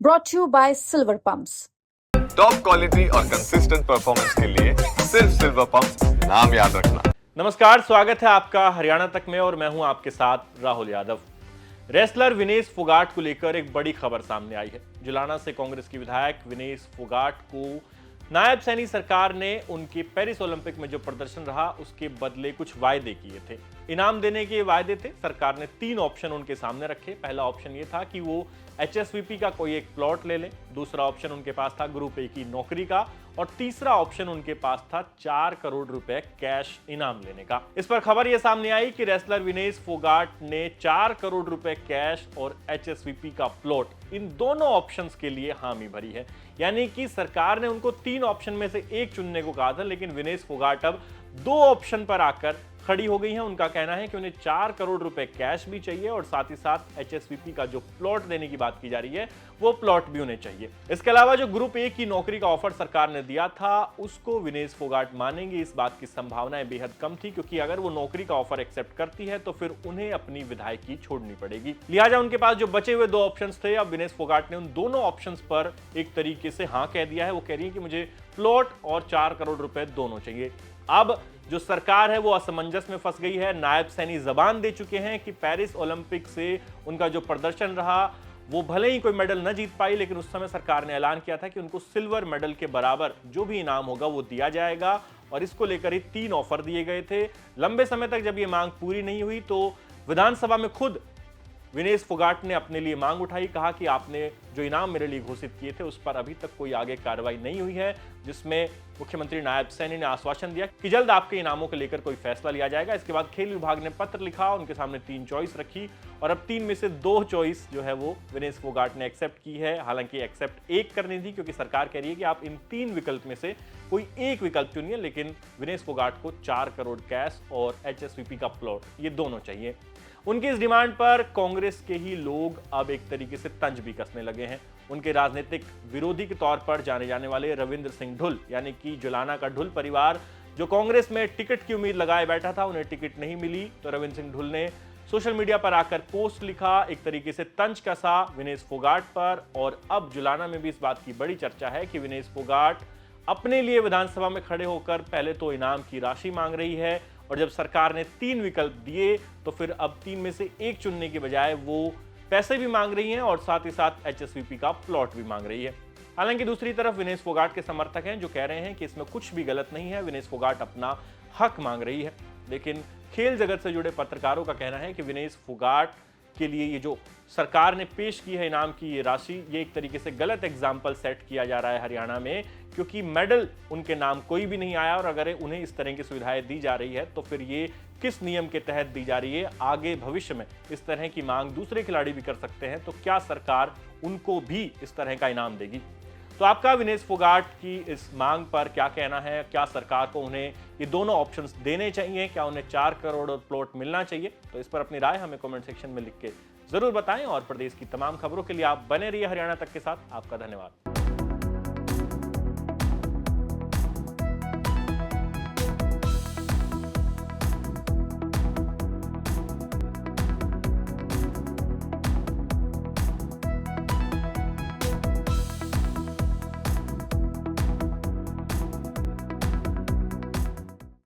brought to you by Silver Pumps. Top quality और consistent performance के लिए सिर्फ सिल्वर पंप्स, नाम याद रखना। नमस्कार, स्वागत है आपका हरियाणा तक में और मैं हूं आपके साथ राहुल यादव। रेसलर विनेश फोगाट को लेकर एक बड़ी खबर सामने आई है। जुलाना से कांग्रेस की विधायक विनेश फोगाट को नायब सैनी सरकार ने उनके पेरिस ओलंपिक में जो प्रदर्शन रहा उसके बदले कुछ वायदे किए थे, इनाम देने के वायदे थे। सरकार ने 3 ऑप्शन उनके सामने रखे। पहला ऑप्शन ये था कि वो HSVP का कोई एक प्लॉट ले लें, दूसरा ऑप्शन उनके पास था ग्रुप ए की नौकरी का, और तीसरा ऑप्शन उनके पास था 4 करोड़ रुपए कैश इनाम लेने का। इस पर खबर यह सामने आई कि रेसलर विनेश फोगाट ने 4 करोड़ रुपए कैश और HSVP का प्लॉट, इन दोनों ऑप्शंस के लिए हामी भरी है। यानी कि सरकार ने उनको 3 ऑप्शन में से एक चुनने को कहा था, लेकिन विनेश फोगाट अब 2 ऑप्शन पर आकर खड़ी हो गई हैं। उनका कहना है कि उन्हें 4 करोड़ रुपए कैश भी चाहिए और साथ ही साथ HSVP का जो प्लॉट देने की बात की जा रही है वो प्लॉट भी उन्हें चाहिए। इसके अलावा जो ग्रुप ए की नौकरी का ऑफर सरकार ने दिया था उसको विनेश फोगाट मानेंगे, इस बात की संभावनाएं बेहद कम थी, क्योंकि अगर वो नौकरी का ऑफर एक्सेप्ट करती है तो फिर उन्हें अपनी विधायकी छोड़नी पड़ेगी। लिहाजा उनके पास जो बचे हुए 2 ऑप्शंस थे, अब विनेश फोगाट ने उन दोनों ऑप्शंस पर एक तरीके से हाँ कह दिया है। वो कह रही है कि मुझे प्लॉट और 4 करोड़ रुपए दोनों चाहिए। अब जो सरकार है वो असमंजस में फंस गई है। नायब सैनी जबान दे चुके हैं कि पेरिस ओलंपिक से उनका जो प्रदर्शन रहा वो भले ही कोई मेडल न जीत पाई, लेकिन उस समय सरकार ने ऐलान किया था कि उनको सिल्वर मेडल के बराबर जो भी इनाम होगा वो दिया जाएगा, और इसको लेकर ही 3 ऑफर दिए गए थे। लंबे समय तक जब ये मांग पूरी नहीं हुई तो विधानसभा में खुद विनेश फोगाट ने अपने लिए मांग उठाई। कहा कि आपने जो इनाम मेरे लिए घोषित किए थे उस पर अभी तक कोई आगे कार्रवाई नहीं हुई है, जिसमें मुख्यमंत्री नायब सैनी ने आश्वासन दिया कि जल्द आपके इनामों को लेकर कोई फैसला लिया जाएगा। इसके बाद खेल विभाग ने पत्र लिखा, उनके सामने 3 चॉइस रखी और अब 3 में से 2 चॉइस जो है वो विनेश फोगाट ने एक्सेप्ट की है। हालांकि एक्सेप्ट एक करनी थी, क्योंकि सरकार कह रही है कि आप इन 3 विकल्प में से कोई एक विकल्प चुनिए, लेकिन विनेश फोगाट को 4 करोड़ कैश और HSVP का प्लॉट ये दोनों चाहिए। उनकी इस डिमांड पर कांग्रेस के ही लोग अब एक तरीके से तंज भी कसने लगे हैं। उनके राजनीतिक विरोधी के तौर पर जाने जाने वाले रविंद्र सिंह ढुल, यानी कि जुलाना का ढुल परिवार, जो कांग्रेस में टिकट की उम्मीद लगाए बैठा था, उन्हें टिकट नहीं मिली तो रविंद्र सिंह ढुल ने सोशल मीडिया पर आकर पोस्ट लिखा, एक तरीके से तंज कसा विनेश फोगाट पर। और अब जुलाना में भी इस बात की बड़ी चर्चा है कि विनेश फोगाट अपने लिए विधानसभा में खड़े होकर पहले तो इनाम की राशि मांग रही है, और जब सरकार ने 3 विकल्प दिए तो फिर अब 3 में से एक चुनने के बजाय वो पैसे भी मांग रही हैं और साथ ही साथ HSVP का प्लॉट भी मांग रही है। हालांकि दूसरी तरफ विनेश फोगाट के समर्थक हैं जो कह रहे हैं कि इसमें कुछ भी गलत नहीं है, विनेश फोगाट अपना हक मांग रही है। लेकिन खेल जगत से जुड़े पत्रकारों का कहना है कि विनेश फोगाट के लिए ये जो सरकार ने पेश की है इनाम की ये राशि, ये एक तरीके से गलत एग्जाम्पल सेट किया जा रहा है हरियाणा में, क्योंकि मेडल उनके नाम कोई भी नहीं आया, और अगर उन्हें इस तरह की सुविधाएं दी जा रही है तो फिर ये किस नियम के तहत दी जा रही है। आगे भविष्य में इस तरह की मांग दूसरे खिलाड़ी भी कर सकते हैं, तो क्या सरकार उनको भी इस तरह का इनाम देगी? तो आपका विनेश फोगाट की इस मांग पर क्या कहना है? क्या सरकार को उन्हें ये दोनों ऑप्शंस देने चाहिए? क्या उन्हें 4 करोड़ और प्लॉट मिलना चाहिए? तो इस पर अपनी राय हमें कमेंट सेक्शन में लिख के जरूर बताएं, और प्रदेश की तमाम खबरों के लिए आप बने रहिए हरियाणा तक के साथ। आपका धन्यवाद।